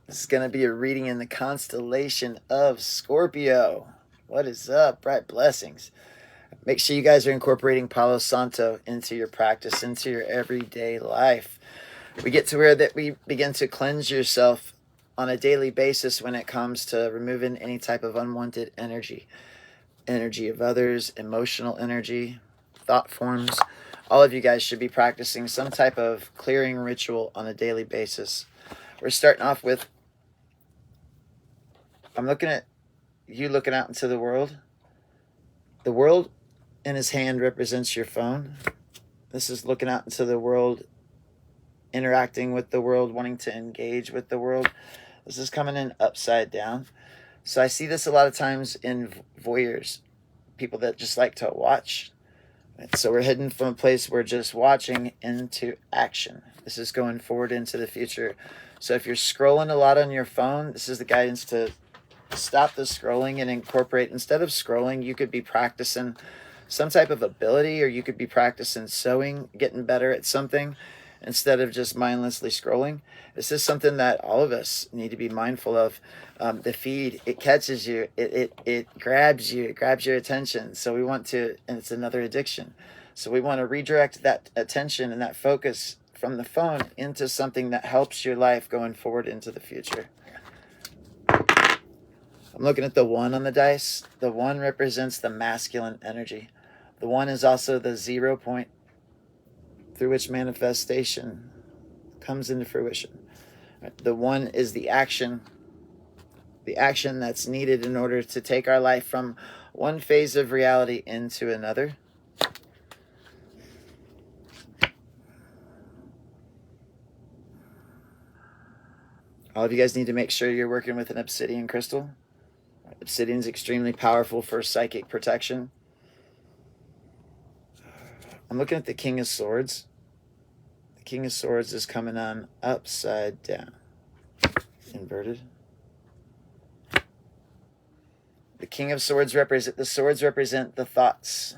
This is going to be a reading in the constellation of Scorpio. What is up? Bright blessings. Make sure you guys are incorporating Palo Santo into your practice, into your everyday life. We get to where that we begin to cleanse yourself on a daily basis when it comes to removing any type of unwanted energy of others, emotional energy, thought forms. All of you guys should be practicing some type of clearing ritual on a daily basis. We're starting off with, I'm looking at you looking out into the world. The world in his hand represents your phone. This is looking out into the world, interacting with the world, wanting to engage with the world. This is coming in upside down. So I see this a lot of times in voyeurs, people that just like to watch. So we're heading from a place where just watching into action. This is going forward into the future. So if you're scrolling a lot on your phone, this is the guidance to stop the scrolling and incorporate. Instead of scrolling, you could be practicing some type of ability, or you could be practicing sewing, getting better at something instead of just mindlessly scrolling. This is something that all of us need to be mindful of. The feed, it catches you, it grabs you, it grabs your attention. So we want to, and it's another addiction. So we want to redirect that attention and that focus from the phone into something that helps your life going forward into the future. I'm looking at the 1 on the dice. The 1 represents the masculine energy. The 1 is also the 0 point through which manifestation comes into fruition. The 1 is the action that's needed in order to take our life from one phase of reality into another. All of you guys need to make sure you're working with an obsidian crystal. Obsidian is extremely powerful for psychic protection. I'm looking at the King of Swords. The King of Swords is coming on upside down. Inverted. The King of Swords represent the thoughts.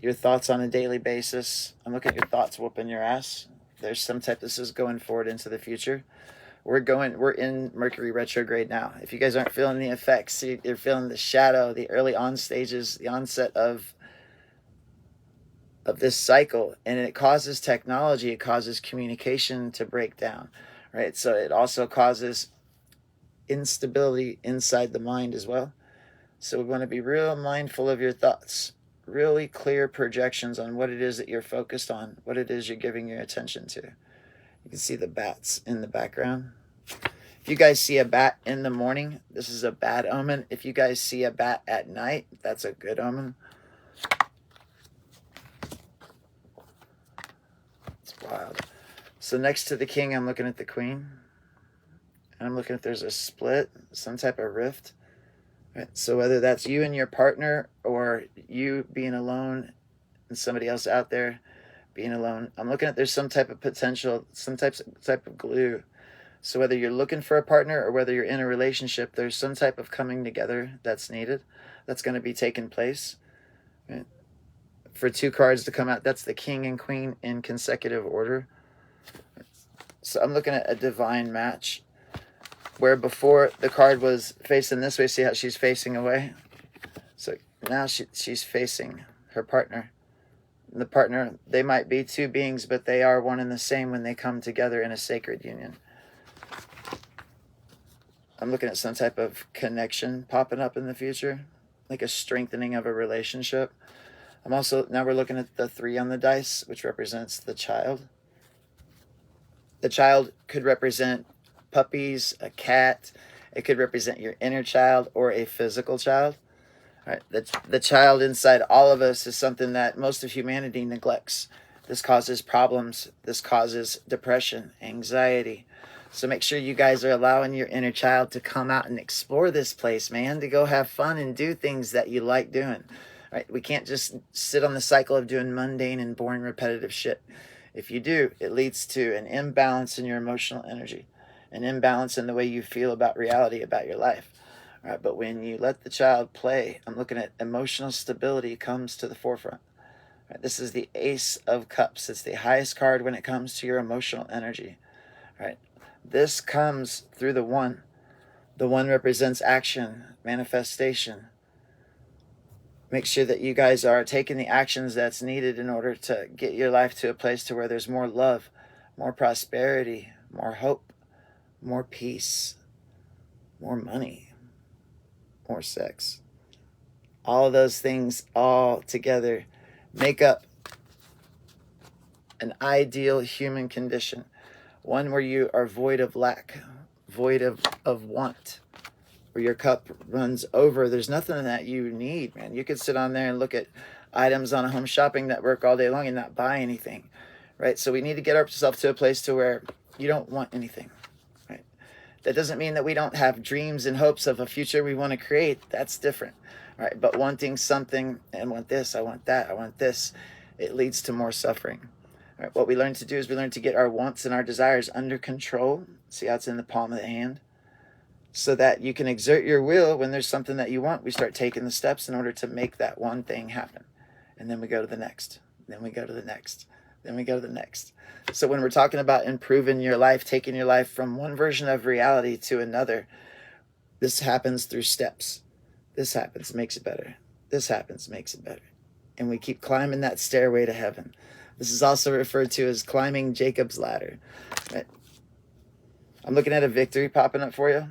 Your thoughts on a daily basis. I'm looking at your thoughts whooping your ass. There's some type, this is going forward into the future. We're in Mercury retrograde now. If you guys aren't feeling the effects, you're feeling the shadow, the early on stages, the onset of this cycle, and it causes technology, it causes communication to break down, right? So it also causes instability inside the mind as well. So we want to be real mindful of your thoughts, really clear projections on what it is that you're focused on, what it is you're giving your attention to. You can see the bats in the background. If you guys see a bat in the morning, this is a bad omen. If you guys see a bat at night, that's a good omen. It's wild. So next to the king, I'm looking at the queen. And I'm looking if there's a split, some type of rift. Right? So whether that's you and your partner, or you being alone and somebody else out there being alone, I'm looking at there's some type of potential, some type of glue. So whether you're looking for a partner or whether you're in a relationship, there's some type of coming together that's needed, that's going to be taking place. Right? For 2 cards to come out, that's the king and queen in consecutive order. So I'm looking at a divine match, where before the card was facing this way. See how she's facing away? So now she's facing her partner. And the partner, they might be 2 beings, but they are one and the same when they come together in a sacred union. I'm looking at some type of connection popping up in the future, like a strengthening of a relationship. Now we're looking at the 3 on the dice, which represents the child. The child could represent puppies, a cat. It could represent your inner child or a physical child. All right, the child inside all of us is something that most of humanity neglects. This causes problems. This causes depression, anxiety. So make sure you guys are allowing your inner child to come out and explore this place, man, to go have fun and do things that you like doing. All right, we can't just sit on the cycle of doing mundane and boring, repetitive shit. If you do, it leads to an imbalance in your emotional energy, an imbalance in the way you feel about reality, about your life. All right, but when you let the child play, I'm looking at emotional stability comes to the forefront. All right, this is the Ace of Cups. It's the highest card when it comes to your emotional energy. All right, This comes through the one. The one represents action, manifestation. Make sure that you guys are taking the actions that's needed in order to get your life to a place to where there's more love, more prosperity, more hope, more peace, more money, more sex. All of those things all together make up an ideal human condition. One where you are void of lack, void of want, where your cup runs over. There's nothing that you need, man. You could sit on there and look at items on a home shopping network all day long and not buy anything, right? So we need to get ourselves to a place to where you don't want anything, right? That doesn't mean that we don't have dreams and hopes of a future we want to create. That's different, right? But wanting something and want this, I want that, I want this, it leads to more suffering. All right, what we learn to do is we learn to get our wants and our desires under control. See how it's in the palm of the hand? So that you can exert your will when there's something that you want. We start taking the steps in order to make that one thing happen. And then we go to the next. Then we go to the next. Then we go to the next. So when we're talking about improving your life, taking your life from one version of reality to another, this happens through steps. This happens, makes it better. This happens, makes it better. And we keep climbing that stairway to heaven. This is also referred to as climbing Jacob's ladder. Right? I'm looking at a victory popping up for you.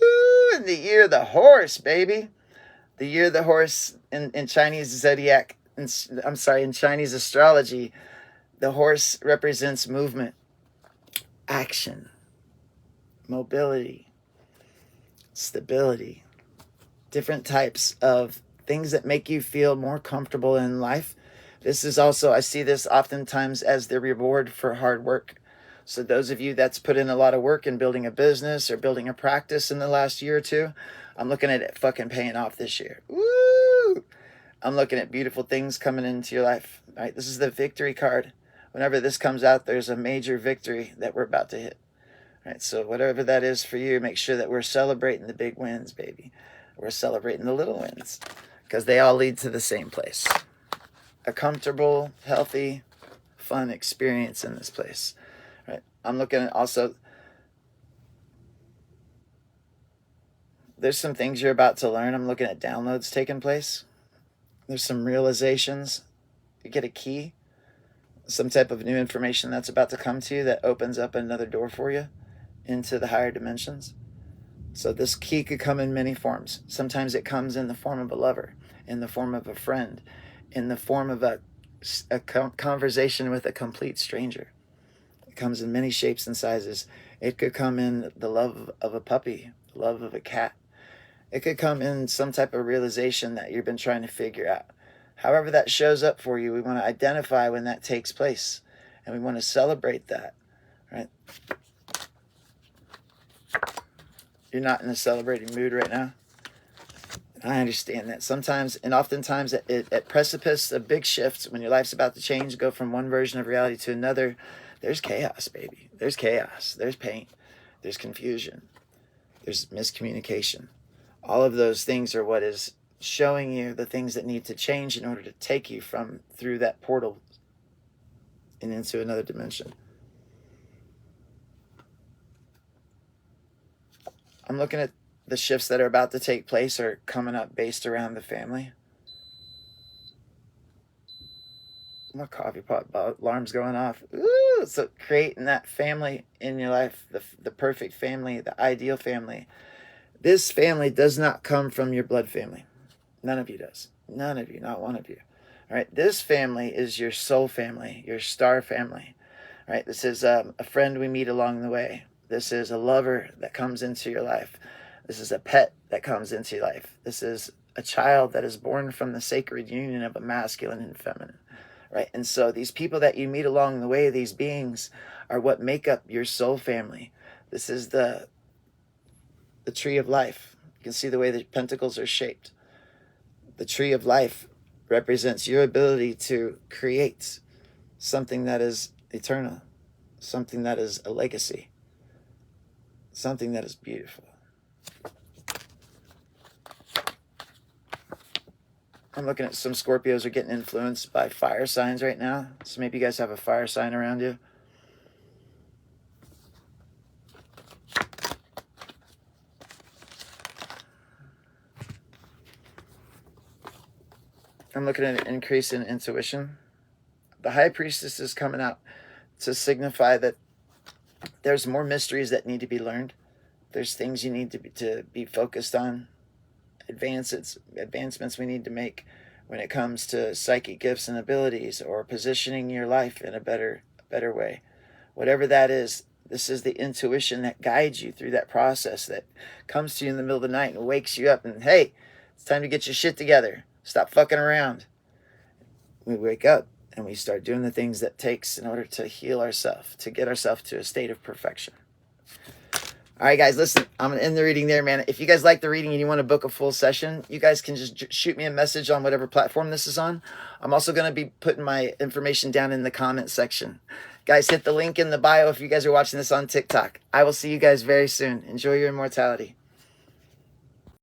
Ooh, in the year of the horse, baby. The year of the horse in Chinese zodiac, in Chinese astrology, the horse represents movement, action, mobility, stability, different types of things that make you feel more comfortable in life. This is also, I see this oftentimes as the reward for hard work. So those of you that's put in a lot of work in building a business or building a practice in the last year or two, I'm looking at it fucking paying off this year. Woo! I'm looking at beautiful things coming into your life. All right, this is the victory card. Whenever this comes out, there's a major victory that we're about to hit. All right, so whatever that is for you, make sure that we're celebrating the big wins, baby. We're celebrating the little wins because they all lead to the same place. A comfortable, healthy, fun experience in this place. Right? I'm looking at also, there's some things you're about to learn. I'm looking at downloads taking place. There's some realizations. You get a key, some type of new information that's about to come to you that opens up another door for you into the higher dimensions. So this key could come in many forms. Sometimes it comes in the form of a lover, in the form of a friend, in the form of a conversation with a complete stranger. It comes in many shapes and sizes. It could come in the love of a puppy, the love of a cat. It could come in some type of realization that you've been trying to figure out. However that shows up for you, we want to identify when that takes place. And we want to celebrate that, right? You're not in a celebrating mood right now. I understand that sometimes and oftentimes at precipice of big shifts, when your life's about to change, go from one version of reality to another, there's chaos, baby. There's chaos. There's pain. There's confusion. There's miscommunication. All of those things are what is showing you the things that need to change in order to take you from through that portal and into another dimension. I'm looking at the shifts that are about to take place are coming up based around the family. My coffee pot alarm's going off. Ooh, so creating that family in your life, the perfect family, the ideal family. This family does not come from your blood family. None of you does. None of you, not one of you. All right, this family is your soul family, your star family. All right, this is a friend we meet along the way. This is a lover that comes into your life. This is a pet that comes into your life. This is a child that is born from the sacred union of a masculine and feminine, right? And so these people that you meet along the way, these beings, are what make up your soul family. This is the tree of life. You can see the way the pentacles are shaped. The tree of life represents your ability to create something that is eternal, something that is a legacy, something that is beautiful. I'm looking at some Scorpios are getting influenced by fire signs right now. So maybe you guys have a fire sign around you. I'm looking at an increase in intuition. The High Priestess is coming out to signify that there's more mysteries that need to be learned. There's things you need to be focused on. Advancements we need to make when it comes to psychic gifts and abilities, or positioning your life in a better way. Whatever that is, this is the intuition that guides you through that process, that comes to you in the middle of the night and wakes you up and, hey, it's time to get your shit together. Stop fucking around. We wake up and we start doing the things that takes in order to heal ourselves, to get ourselves to a state of perfection. All right, guys, listen, I'm going to end the reading there, man. If you guys like the reading and you want to book a full session, you guys can just shoot me a message on whatever platform this is on. I'm also going to be putting my information down in the comment section. Guys, hit the link in the bio if you guys are watching this on TikTok. I will see you guys very soon. Enjoy your immortality.